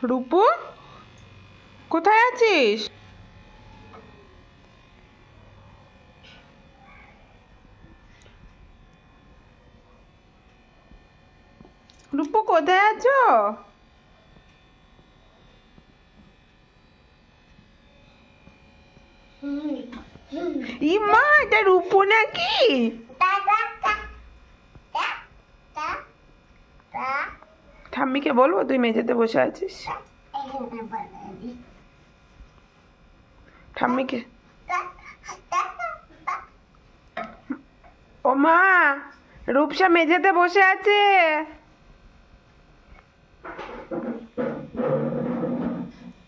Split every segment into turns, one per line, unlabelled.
রূপু কোথায় আছিস? রূপু কোথায় আছো? ইমা এটা রূপু নাকি? ঠাম্মিকে বলবো তুই মেঝেতে বসে আছিস? ঠাম্মিকে ও মা, রূপসা মেঝেতে বসে আছে।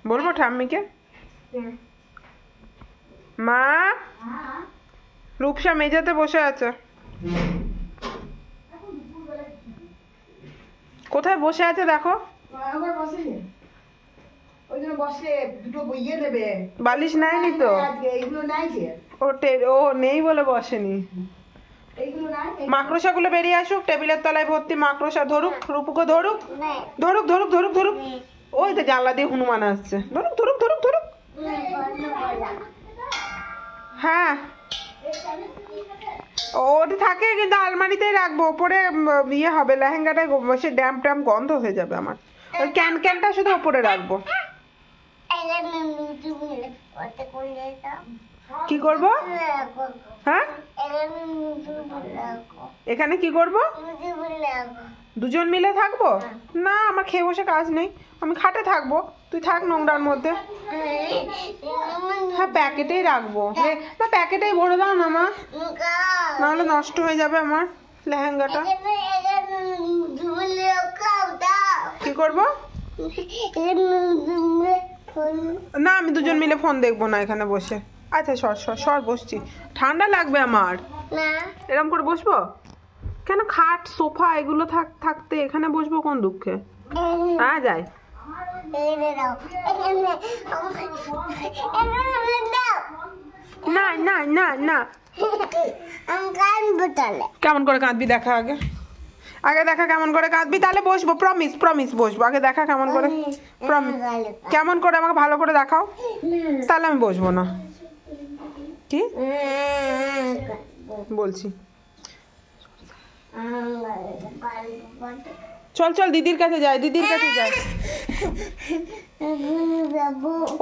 বলবো ঠাম্মিকে? মা, রূপসা মেঝেতে বসে আছে। কোথায় বসে আছে দেখো। বালিশ নাইনি তো, ও নেই বলে বসেনি। মাকড়সা গুলো বেরিয়ে আসুক, টেবিলের তলায় ভর্তি মাকড়সা। ধরুক, রূপুকে ধরুক, ধরুক ধরুক ধরুক ধরুক। ওই তো জানলা দিয়ে হনুমান আসছে। ধরুক ধরুক ধরুক ধরুক। হ্যাঁ ওটা থাকে কিন্তু আলমারিতেই রাখবো, ওপরে ইয়ে হবে লেহেঙ্গাটা বসে ড্যাম ট্যাম গন্ধ হয়ে যাবে আমার। ওই ক্যানটা শুধু ওপরে রাখবো। কি করব? হ্যাঁ এখানে কি করব? দুজন মিলে থাকবো? না আমার খেয়ে বসে কাজ নেই, আমি খাটে থাকবো, তুই থাক নোংরার মধ্যে। হ্যাঁ প্যাকেটেই রাখবো। না প্যাকেটেই ভরে দাও না মা, নাহলে নষ্ট হয়ে যাবে আমার লেহেঙ্গাটা। কি করব? না আমি দুজন মিলে ফোন দেখবো না এখানে বসে। আচ্ছা সর সর সর, বসছি, ঠান্ডা লাগবে আমার। এরকম করে বসবো কেন? খাট সোফা এগুলো থাকতে এখানে বসবো কোন দুঃখে? হ্যাঁ যাই। না না না না, কেমন করে কাঁদবি দেখা আগে, আগে দেখা কেমন করে কাঁদবি, তাহলে বসবো। প্রমিস প্রমিস বসবো, আগে দেখা কেমন করে। প্রমিস কেমন করে আমাকে ভালো করে দেখাও, তাহলে আমি বসবো না। কি বলছি? চল চল দিদির কাছে যাই, দিদির কাছে যাই।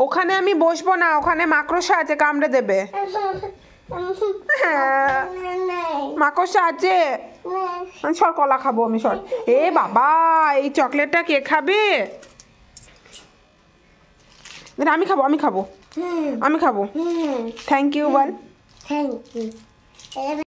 ওখানে আমি বসবো না, ওখানে মাকড়সা আছে, কামড়ে দেবে। মাকড়সা আছে। সর কলা খাবো আমি, সর। এ বাবা এই চকলেটটা কে খাবে? আমি খাবো, আমি খাবো, আমি খাবো। থ্যাংক ইউ বল। Thank you.